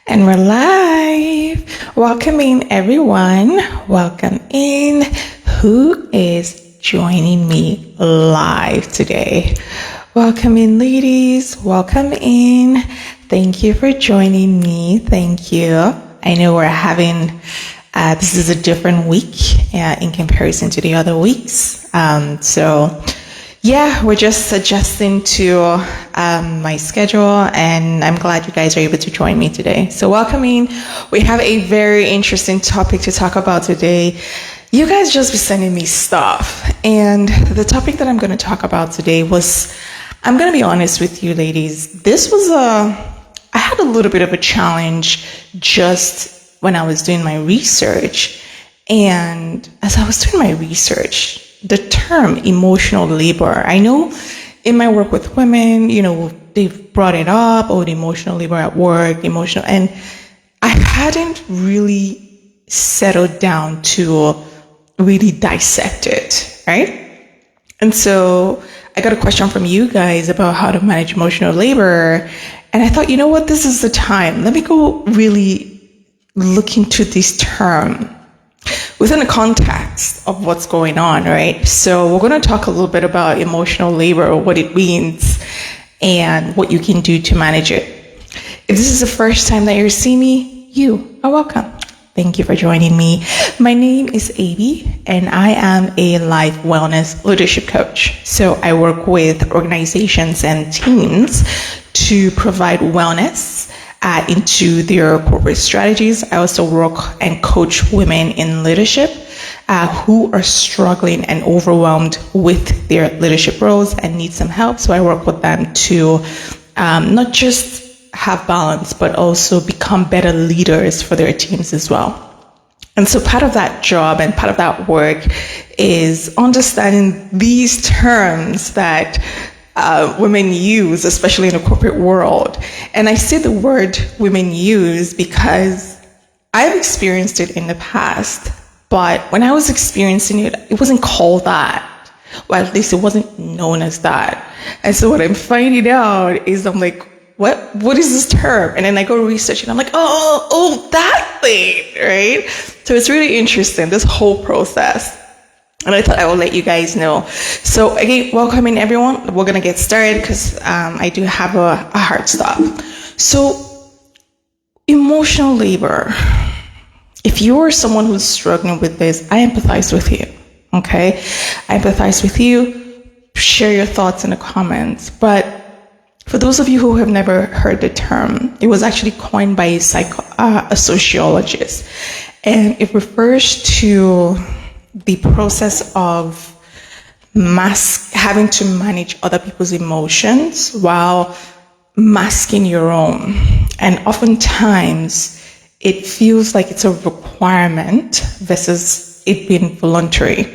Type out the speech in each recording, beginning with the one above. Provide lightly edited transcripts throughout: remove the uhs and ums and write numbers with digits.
And we're live. Welcome in, everyone. Welcome in. Who is joining me live today? Welcome in, ladies. Welcome in. Thank you for joining me. Thank you. I know we're having, this is a different week in comparison to the other weeks. We're just adjusting to my schedule, and I'm glad you guys are able to join me today. So welcome in. We have a very interesting topic to talk about today. You guys just be sending me stuff, and the topic that I'm going to talk about today was, I'm going to be honest with you ladies, I had a little bit of a challenge just when I was doing my research. And as I was doing my research, the term emotional labor, I know in my work with women, they've brought it up, the emotional labor at work, and I hadn't really settled down to really dissect it, right? And so I got a question from you guys about how to manage emotional labor. And I thought, this is the time. Let me go really look into this term within the context of what's going on, right? So we're going to talk a little bit about emotional labor, what it means, and what you can do to manage it. If this is the first time that you're seeing me, you are welcome. Thank you for joining me. My name is Abby, and I am a life wellness leadership coach. So I work with organizations and teams to provide wellness into their corporate strategies. I also work and coach women in leadership who are struggling and overwhelmed with their leadership roles and need some help. So I work with them to not just have balance, but also become better leaders for their teams as well. And so part of that job and part of that work is understanding these terms that women use, especially in the corporate world. And I say the word women use because I've experienced it in the past, but when I was experiencing it, it wasn't called that. Well, at least it wasn't known as that. And so what I'm finding out is I'm like, what is this term? And then I go research and I'm like, oh, that thing, right? So it's really interesting, this whole process. And I thought I would let you guys know. So again, welcome in everyone. We're going to get started because I do have a hard stop. So emotional labor. If you're someone who's struggling with this, I empathize with you. Okay? I empathize with you. Share your thoughts in the comments. But for those of you who have never heard the term, it was actually coined by a sociologist. And it refers to the process of having to manage other people's emotions while masking your own. And oftentimes it feels like it's a requirement versus it being voluntary.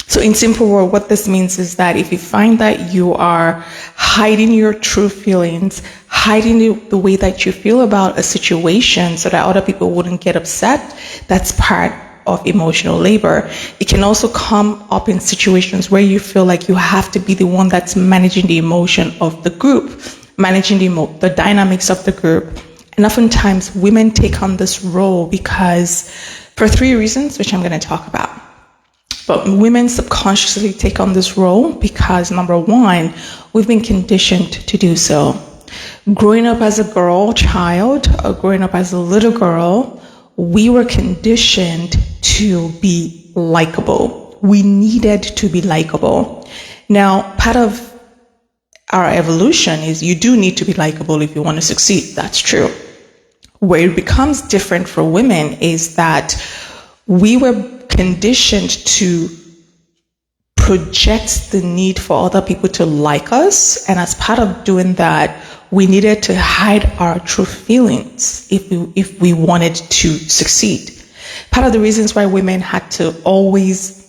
So in simple word, what this means is that if you find that you are hiding your true feelings, hiding the way that you feel about a situation so that other people wouldn't get upset, that's part of emotional labor. It can also come up in situations where you feel like you have to be the one that's managing the emotion of the group, managing the dynamics of the group. And oftentimes women take on this role because for 3 reasons, which I'm going to talk about. But women subconsciously take on this role because, number one, we've been conditioned to do so. Growing up as a child, or growing up as a little girl, we were conditioned to be likable. We needed to be likable. Now, part of our evolution is you do need to be likable if you want to succeed. That's true. Where it becomes different for women is that we were conditioned to project the need for other people to like us. And as part of doing that, we needed to hide our true feelings if we wanted to succeed. Part of the reasons why women had to always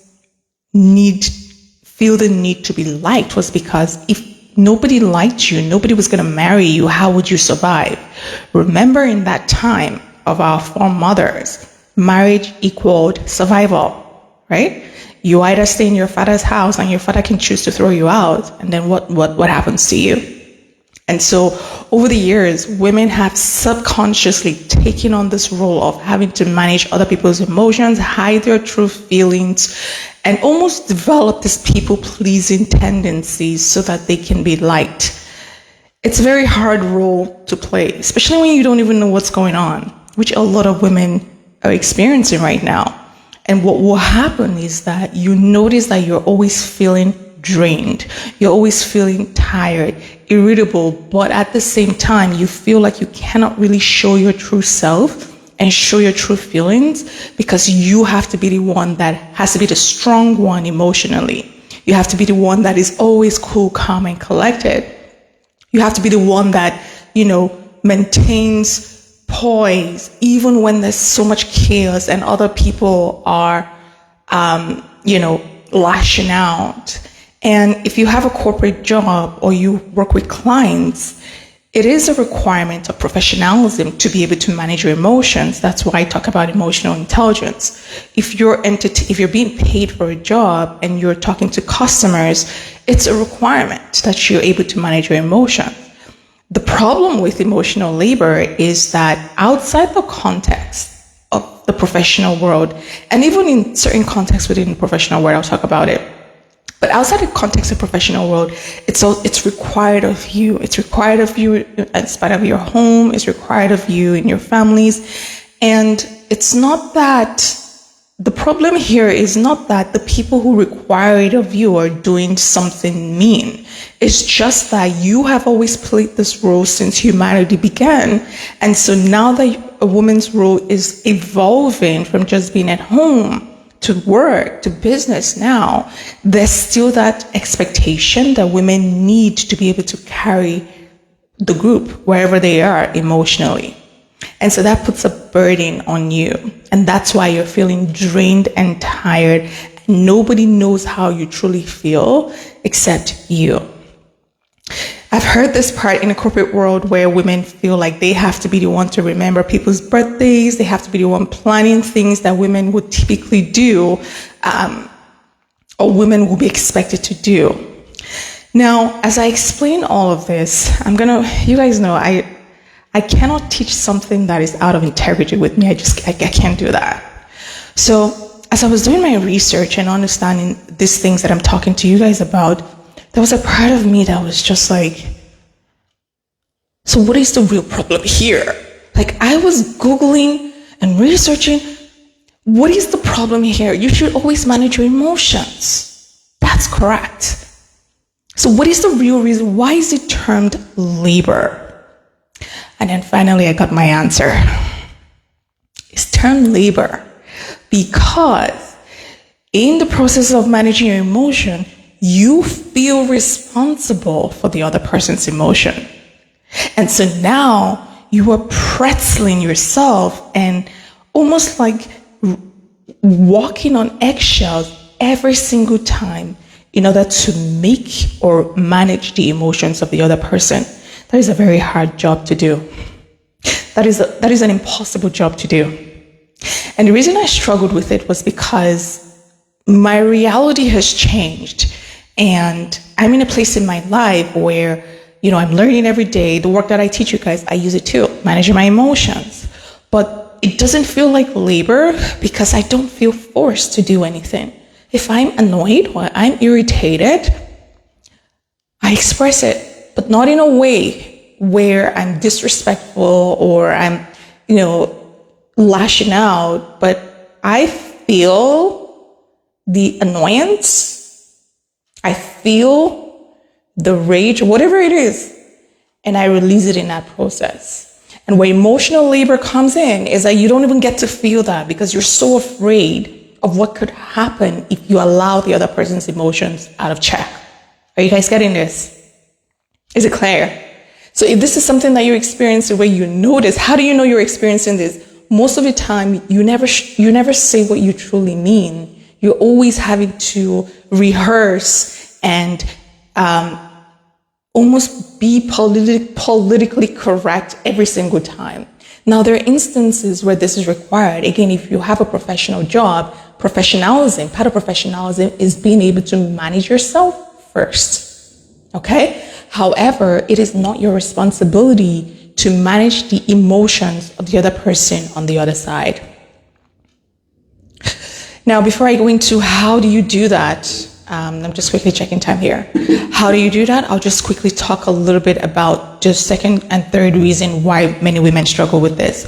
feel the need to be liked was because if nobody liked you, nobody was going to marry you, how would you survive? Remember, in that time of our foremothers, marriage equaled survival, right? You either stay in your father's house and your father can choose to throw you out, and then what happens to you? And so over the years, women have subconsciously taken on this role of having to manage other people's emotions, hide their true feelings, and almost develop this people-pleasing tendencies so that they can be liked. It's a very hard role to play, especially when you don't even know what's going on, which a lot of women are experiencing right now. And what will happen is that you notice that you're always feeling drained. You're always feeling tired, irritable, but at the same time, you feel like you cannot really show your true self and show your true feelings because you have to be the one that has to be the strong one emotionally. You have to be the one that is always cool, calm, and collected. You have to be the one that, maintains poise, even when there's so much chaos and other people are, lashing out. And if you have a corporate job or you work with clients, it is a requirement of professionalism to be able to manage your emotions. That's why I talk about emotional intelligence. If you're being paid for a job and you're talking to customers, it's a requirement that you're able to manage your emotions. The problem with emotional labor is that outside the context of the professional world, and even in certain contexts within the professional world, I'll talk about it. But outside the context of the professional world, it's required of you. It's required of you as part of your home. It's required of you in your families. And it's not that, the problem here is not that the people who require it of you are doing something mean. It's just that you have always played this role since humanity began. And so now that a woman's role is evolving from just being at home to work, to business now, there's still that expectation that women need to be able to carry the group wherever they are emotionally. And so that puts a burden on you. And that's why you're feeling drained and tired. Nobody knows how you truly feel except you. I've heard this part in the corporate world where women feel like they have to be the one to remember people's birthdays. They have to be the one planning things that women would typically do, or women will be expected to do. Now, as I explain all of this, you guys know, I cannot teach something that is out of integrity with me. I can't do that. So as I was doing my research and understanding these things that I'm talking to you guys about, there was a part of me that was just like, so what is the real problem here? Like, I was Googling and researching, what is the problem here? You should always manage your emotions. That's correct. So what is the real reason? Why is it termed labor? And then finally I got my answer. It's termed labor because in the process of managing your emotion, you feel responsible for the other person's emotion. And so now you are pretzeling yourself and almost like walking on eggshells every single time in order to make or manage the emotions of the other person. That is a very hard job to do. That is an impossible job to do. And the reason I struggled with it was because my reality has changed. And I'm in a place in my life where, I'm learning every day. The work that I teach you guys, I use it too, managing my emotions. But it doesn't feel like labor because I don't feel forced to do anything. If I'm annoyed or I'm irritated, I express it, but not in a way where I'm disrespectful or I'm, lashing out, but I feel the annoyance. I feel the rage, whatever it is, and I release it in that process. And where emotional labor comes in is that you don't even get to feel that because you're so afraid of what could happen if you allow the other person's emotions out of check. Are you guys getting this? Is it clear? So if this is something that you're experiencing where you notice, how do you know you're experiencing this? Most of the time, you never say what you truly mean. You're always having to rehearse and almost be politically correct every single time. Now, there are instances where this is required. Again, if you have a professional job, professionalism, part of professionalism is being able to manage yourself first. Okay? However, it is not your responsibility to manage the emotions of the other person on the other side. Now, before I go into how do you do that, I'm just quickly checking time here. How do you do that? I'll just quickly talk a little bit about the second and third reason why many women struggle with this.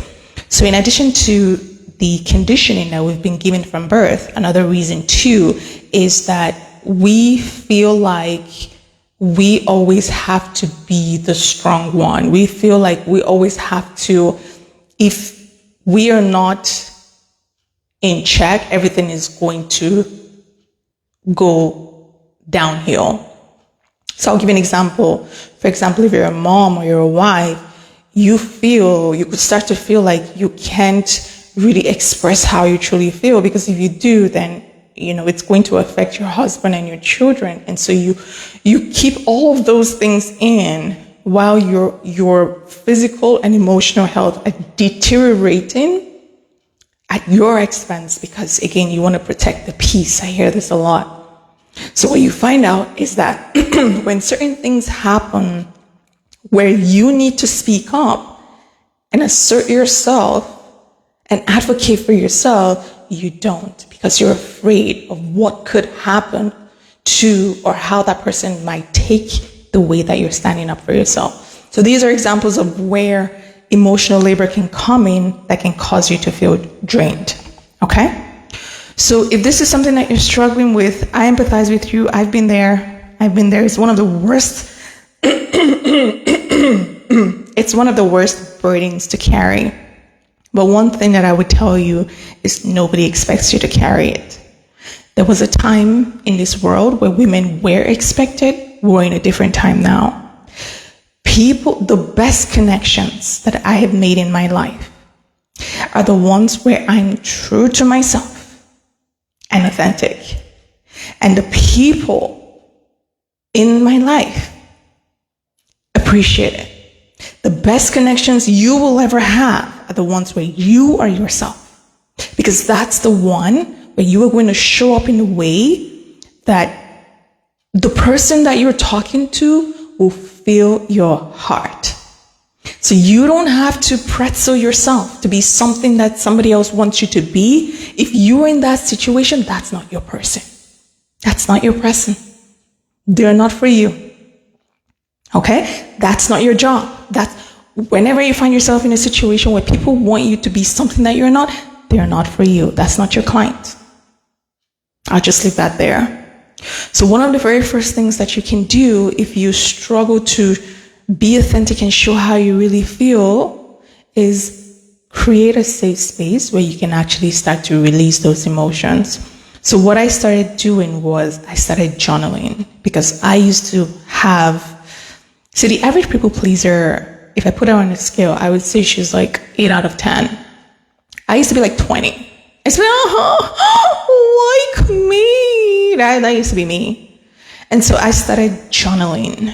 So in addition to the conditioning that we've been given from birth, another reason too is that we feel like we always have to be the strong one. We feel like we always have to, if we are not in check, everything is going to go downhill. So I'll give you an example. For example, if you're a mom or you're a wife, you could start to feel like you can't really express how you truly feel, because if you do, then it's going to affect your husband and your children. And so you keep all of those things in while your physical and emotional health are deteriorating at your expense, because again, you want to protect the peace. I hear this a lot. So what you find out is that when certain things happen where you need to speak up and assert yourself and advocate for yourself, you don't, because you're afraid of what could happen to, or how that person might take the way that you're standing up for yourself. So these are examples of where emotional labor can come in that can cause you to feel drained. Okay? So if this is something that you're struggling with, I empathize with you. I've been there. It's one of the worst. It's one of the worst burdens to carry. But one thing that I would tell you is nobody expects you to carry it. There was a time in this world where women were expected. We're in a different time now. The best connections that I have made in my life are the ones where I'm true to myself and authentic. And the people in my life appreciate it. The best connections you will ever have are the ones where you are yourself. Because that's the one where you are going to show up in a way that the person that you're talking to will feel your heart. So you don't have to pretzel yourself to be something that somebody else wants you to be. If you're in that situation, that's not your person. That's not your person. They're not for you. Okay? That's not your job. Whenever you find yourself in a situation where people want you to be something that you're not, they're not for you. That's not your client. I'll just leave that there. So one of the very first things that you can do if you struggle to be authentic and show how you really feel is create a safe space where you can actually start to release those emotions. So what I started doing was I started journaling, because I used to the average people pleaser, if I put her on a scale, I would say she's like 8 out of 10. I used to be like 20. I used to be, like me. That used to be me. And so I started journaling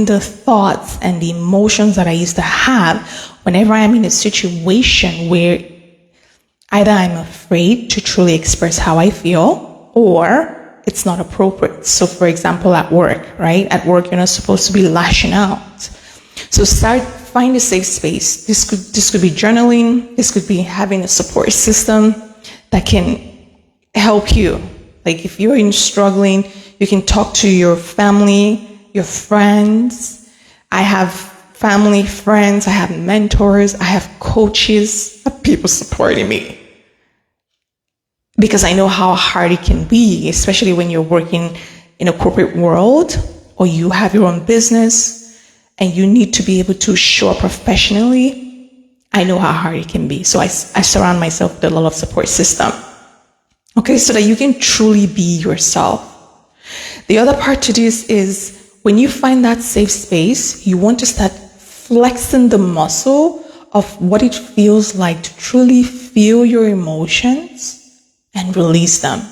the thoughts and the emotions that I used to have whenever I'm in a situation where either I'm afraid to truly express how I feel or it's not appropriate. So for example, at work, right? At work, you're not supposed to be lashing out. So find a safe space. This could be journaling. This could be having a support system that can help you. Like if you're struggling, you can talk to your family, your friends. I have family, friends, I have mentors, I have coaches, I have people supporting me. Because I know how hard it can be, especially when you're working in a corporate world or you have your own business and you need to be able to show up professionally. I know how hard it can be. So I surround myself with a lot of support system. Okay, so that you can truly be yourself. The other part to this is when you find that safe space, you want to start flexing the muscle of what it feels like to truly feel your emotions and release them.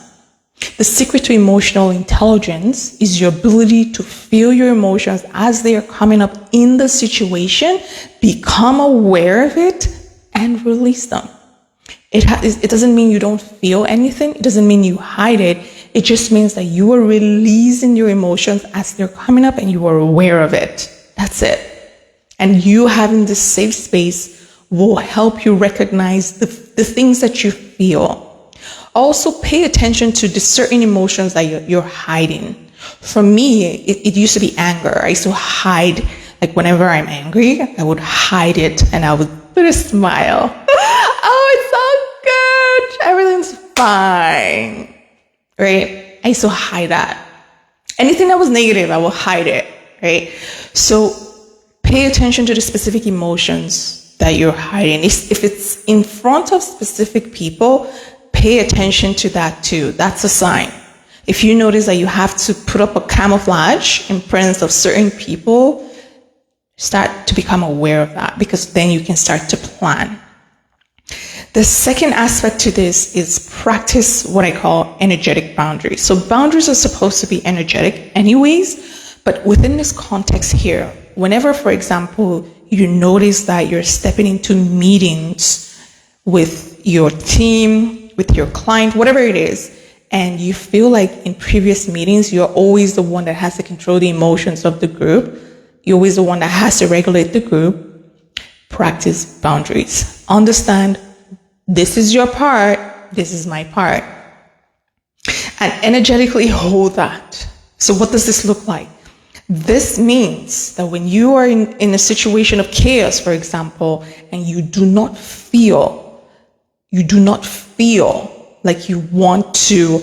The secret to emotional intelligence is your ability to feel your emotions as they are coming up in the situation, become aware of it, and release them. It doesn't mean you don't feel anything. It doesn't mean you hide it. It just means that you are releasing your emotions as they're coming up and you are aware of it. That's it. And you having this safe space will help you recognize the things that you feel. Also, pay attention to the certain emotions that you're hiding. For me, it used to be anger. I used to hide, like whenever I'm angry, I would hide it and I would put a smile. Oh, it's all good. Everything's fine. Right? I used to hide that. Anything that was negative, I will hide it. Right? So pay attention to the specific emotions that you're hiding. If it's in front of specific people, pay attention to that too. That's a sign. If you notice that you have to put up a camouflage in presence of certain people, start to become aware of that, because then you can start to plan. The second aspect to this is practice what I call energetic boundaries. So boundaries are supposed to be energetic anyways, but within this context here, whenever, for example, you notice that you're stepping into meetings with your team, with your client, whatever it is, and you feel like in previous meetings, you're always the one that has to control the emotions of the group, you're always the one that has to regulate the group, practice boundaries. Understand, this is your part, this is my part. And energetically hold that. So what does this look like? This means that when you are in a situation of chaos, for example, and you do not feel like you want to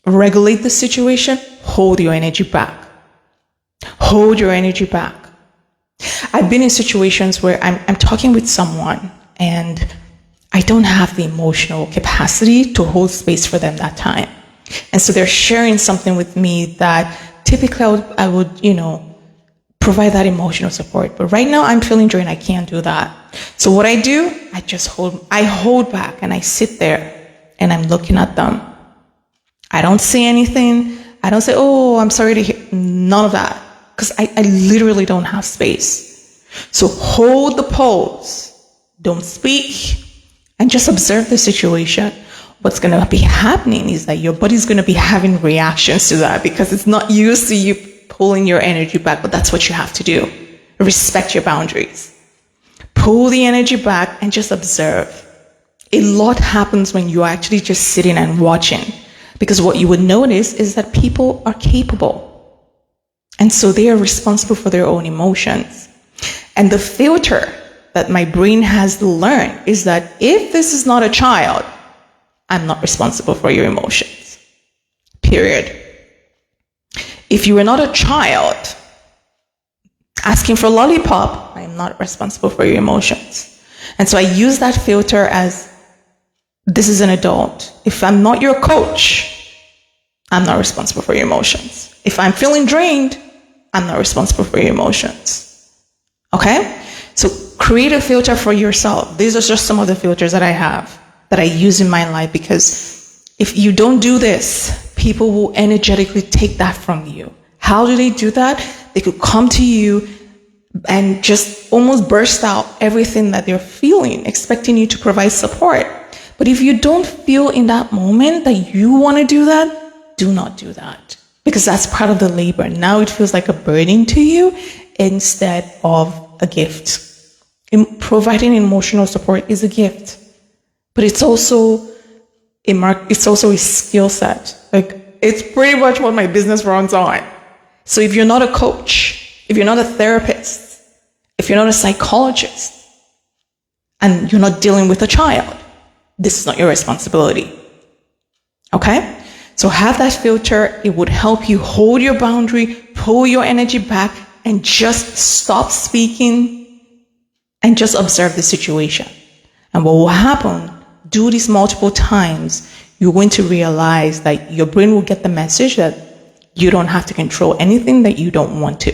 regulate the situation, hold your energy back. Hold your energy back. I've been in situations where I'm talking with someone and I don't have the emotional capacity to hold space for them that time. And so they're sharing something with me that typically I would, provide that emotional support. But right now I'm feeling drained. I can't do that. So what I do, I hold back and I sit there and I'm looking at them. I don't say anything. I don't say, oh, I'm sorry to hear. None of that. Because I literally don't have space. So hold the pose. Don't speak. And just observe the situation. What's going to be happening is that your body's going to be having reactions to that because it's not used to you pulling your energy back, but that's what you have to do. Respect your boundaries. Pull the energy back and just observe. A lot happens when you're actually just sitting and watching, because what you would notice is that people are capable. And so they are responsible for their own emotions. And the filter that my brain has learned is that if this is not a child, I'm not responsible for your emotions. Period. If you are not a child asking for a lollipop, I am not responsible for your emotions. And so I use that filter as, this is an adult. If I'm not your coach, I'm not responsible for your emotions. If I'm feeling drained, I'm not responsible for your emotions. Okay? So create a filter for yourself. These are just some of the filters that I have, that I use in my life, because if you don't do this, people will energetically take that from you. How do they do that? They could come to you and just almost burst out everything that they're feeling, expecting you to provide support. But if you don't feel in that moment that you want to do that, do not do that, because that's part of the labor. Now it feels like a burden to you instead of a gift. Providing emotional support is a gift, but it's also a skill set. Like, it's pretty much what my business runs on. So if you're not a coach, if you're not a therapist, if you're not a psychologist, and you're not dealing with a child, this is not your responsibility. Okay? So have that filter. It would help you hold your boundary, pull your energy back, and just stop speaking and just observe the situation. And what will happen, do this multiple times, you're going to realize that your brain will get the message that you don't have to control anything that you don't want to.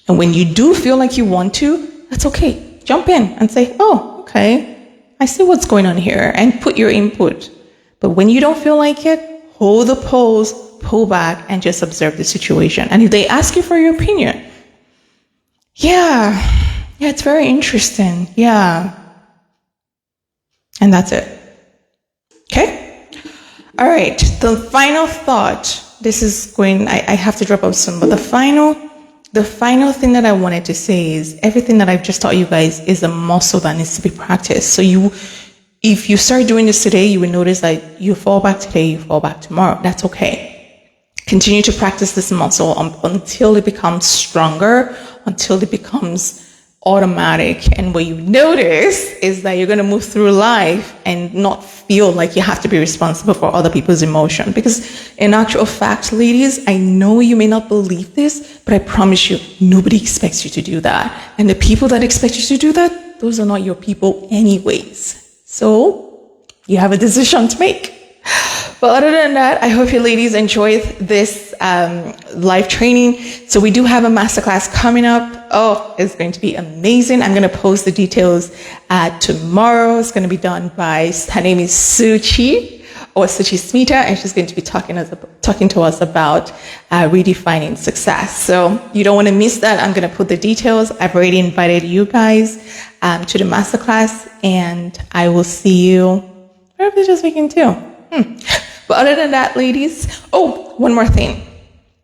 And when you do feel like you want to, that's okay. Jump in and say, oh, okay, I see what's going on here, and put your input. But when you don't feel like it, hold the pose, pull back, and just observe the situation. And if they ask you for your opinion, yeah, it's very interesting. Yeah. And that's it. Okay? All right, the final thought. This is going, I have to drop off soon, but the final thing that I wanted to say is everything that I've just taught you guys is a muscle that needs to be practiced. So if you start doing this today, you will notice that you fall back today, you fall back tomorrow. That's okay. Continue to practice this muscle until it becomes stronger, until it becomes automatic. And what you notice is that you're going to move through life and not feel like you have to be responsible for other people's emotion. Because in actual fact, ladies, I know you may not believe this, but I promise you, nobody expects you to do that. And the people that expect you to do that, those are not your people anyways. So you have a decision to make. But other than that, I hope you ladies enjoyed this live training. So we do have a masterclass coming up. Oh, it's going to be amazing. I'm going to post the details tomorrow. It's going to be done by, her name is Suchi Smita, and she's going to be talking to us about redefining success. So you don't want to miss that. I'm going to put the details. I've already invited you guys to the masterclass, and I will see you probably this weekend too. But other than that, ladies, one more thing.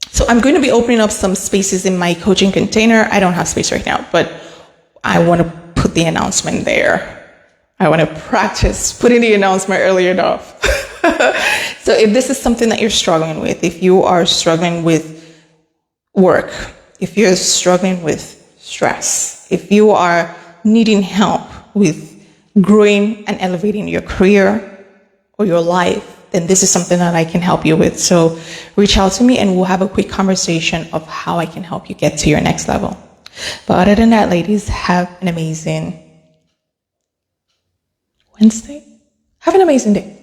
So I'm going to be opening up some spaces in my coaching container. I don't have space right now, but I want to put the announcement there. I want to practice putting the announcement early enough. So if this is something that you're struggling with, if you are struggling with work, if you're struggling with stress, if you are needing help with growing and elevating your career or your life, then this is something that I can help you with. So reach out to me and we'll have a quick conversation of how I can help you get to your next level. But other than that, ladies, have an amazing Wednesday. Have an amazing day.